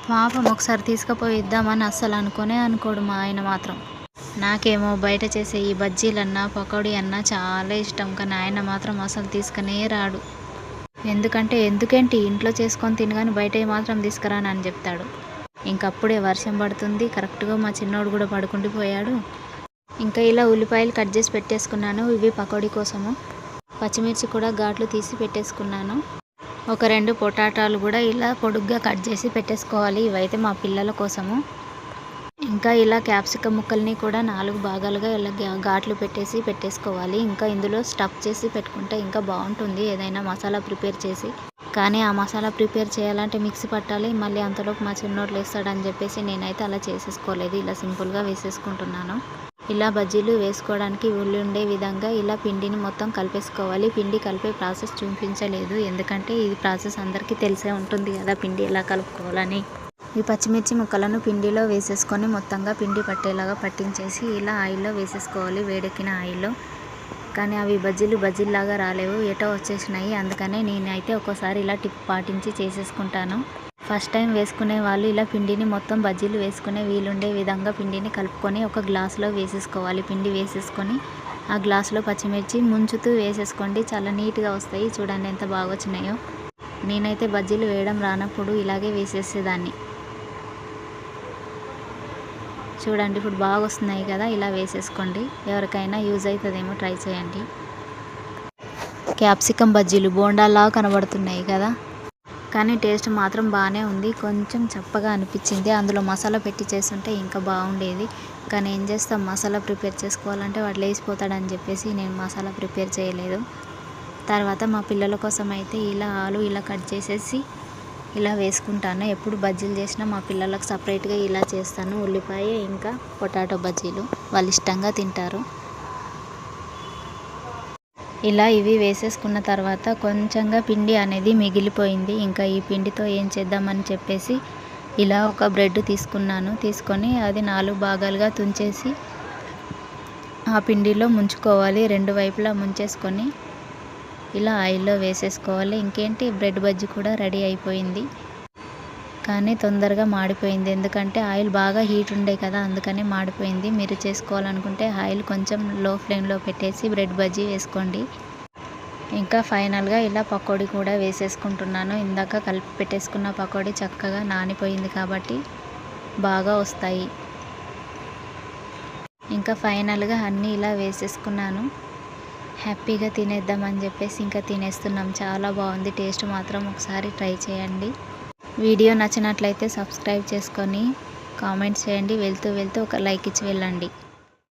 పాపం ఒకసారి తీసుకుపోయి ఇద్దామని అస్సలు అనుకోడు మా ఆయన మాత్రం. నాకేమో బయట చేసే ఈ బజ్జీలన్నా పకోడీ అన్నా చాలా ఇష్టం. కానీ ఆయన మాత్రం అసలు తీసుకునే రాడు. ఎందుకేంటి ఇంట్లో చేసుకొని తినగాని బయట మాత్రం తీసుకురాను అని చెప్తాడు. ఇంకప్పుడే వర్షం పడుతుంది. కరెక్ట్గా మా చిన్నోడు కూడా పడుకుండిపోయాడు. ఇంకా ఇలా ఉల్లిపాయలు కట్ చేసి పెట్టేసుకున్నాను. ఇవి పకోడీ కోసము. పచ్చిమిర్చి కూడా ఘాట్లు తీసి పెట్టేసుకున్నాను. ఒక 2 పొటాటాలు కూడా ఇలా పొడుగ్గా కట్ చేసి పెట్టేసుకోవాలి. ఇవైతే మా పిల్లల కోసము. ఇంకా ఇలా క్యాప్సికమ్ ముక్కల్ని కూడా 4 భాగాలుగా ఇలా ఘాట్లు పెట్టేసుకోవాలి. ఇంకా ఇందులో స్టఫ్ చేసి పెట్టుకుంటే ఇంకా బాగుంటుంది ఏదైనా మసాలా ప్రిపేర్ చేసి. కానీ ఆ మసాలా ప్రిపేర్ చేయాలంటే మిక్సీ పట్టాలి. మళ్ళీ అంతలోపు మా చిన్నోడు లేస్తాడని చెప్పేసి నేనైతే అలా చేసేసుకోలేదు. ఇలా సింపుల్గా వేసేసుకుంటున్నాను. ఇలా బజ్జీలు వేసుకోవడానికి ఉండే విధంగా ఇలా పిండిని మొత్తం కలిపేసుకోవాలి. పిండి కలిపే ప్రాసెస్ చూపించలేదు, ఎందుకంటే ఇది ప్రాసెస్ అందరికీ తెలిసే ఉంటుంది కదా పిండి ఎలా కలుపుకోవాలని. ఈ పచ్చిమిర్చి ముక్కలను పిండిలో వేసేసుకొని మొత్తంగా పిండి పట్టేలాగా పట్టించేసి ఇలా ఆయిల్లో వేసేసుకోవాలి, వేడెక్కిన ఆయిల్లో. కానీ అవి బజ్జీల్లాగా రాలేవు, ఎటో వచ్చేసినాయి. అందుకనే నేనైతే ఒక్కోసారి ఇలా టిప్ పాటించి చేసేసుకుంటాను. ఫస్ట్ టైం వేసుకునే వాళ్ళు ఇలా పిండిని మొత్తం బజ్జీలు వేసుకునే వీలుండే విధంగా పిండిని కలుపుకొని ఒక గ్లాసులో వేసేసుకోవాలి. పిండి వేసేసుకొని ఆ గ్లాసులో పచ్చిమిర్చి ముంచుతూ వేసేసుకోండి, చాలా నీట్గా వస్తాయి. చూడండి ఎంత బాగా వచ్చినాయో. నేనైతే బజ్జీలు వేయడం రానప్పుడు ఇలాగే వేసేసేదాన్ని. చూడండి ఇప్పుడు బాగా వస్తున్నాయి కదా, ఇలా వేసేసుకోండి. ఎవరికైనా యూజ్ అవుతుందేమో, ట్రై చేయండి. క్యాప్సికమ్ బజ్జీలు బోండాలా కనబడుతున్నాయి కదా, కానీ టేస్ట్ మాత్రం బాగానే ఉంది. కొంచెం చప్పగా అనిపించింది. అందులో మసాలా పెట్టి చేస్తుంటే ఇంకా బాగుండేది. కానీ ఏం చేస్తాం, మసాలా ప్రిపేర్ చేసుకోవాలంటే వాడు లేచిపోతాడని చెప్పేసి నేను మసాలా ప్రిపేర్ చేయలేదు. తర్వాత మా పిల్లల కోసం అయితే ఇలా ఆలు ఇలా కట్ చేసేసి ఇలా వేసుకుంటాను. ఎప్పుడు బజ్జీలు చేసినా మా పిల్లలకు సపరేట్గా ఇలా చేస్తాను. ఉల్లిపాయ ఇంకా పొటాటో బజ్జీలు వాళ్ళు ఇష్టంగా తింటారు. ఇలా ఇవి వేసేసుకున్న తర్వాత కొంచెంగా పిండి అనేది మిగిలిపోయింది. ఇంకా ఈ పిండితో ఏం చేద్దామని చెప్పేసి ఇలా ఒక బ్రెడ్ తీసుకొని అది 4 భాగాలుగా తుంచేసి ఆ పిండిలో ముంచుకోవాలి. 2 వైపులా ముంచేసుకొని ఇలా ఆయిల్లో వేసేసుకోవాలి. ఇంకేంటి, బ్రెడ్ బజ్జీ కూడా రెడీ అయిపోయింది. కానీ తొందరగా మాడిపోయింది, ఎందుకంటే ఆయిల్ బాగా హీట్ ఉండే కదా, అందుకని మాడిపోయింది. మీరు చేసుకోవాలనుకుంటే ఆయిల్ కొంచెం లో ఫ్లేమ్లో పెట్టేసి బ్రెడ్ బజ్జీ వేసుకోండి. ఇంకా ఫైనల్గా ఇలా పకోడీ కూడా వేసేసుకుంటున్నాను. ఇందాక కలిపి పెట్టేసుకున్న పకోడీ చక్కగా నానిపోయింది కాబట్టి బాగా వస్తాయి. ఇంకా ఫైనల్గా అన్నీ ఇలా వేసేసుకున్నాను. హ్యాపీగా తినేద్దామని చెప్పేసి ఇంకా తినేస్తున్నాం. చాలా బాగుంది, టేస్ట్ మాత్రం ఒకసారి ట్రై చేయండి. వీడియో నచ్చినట్లయితే సబ్స్క్రైబ్ చేసుకొని కామెంట్స్ చేయండి. వెళ్తూ ఒక లైక్ ఇచ్చి వెళ్ళండి.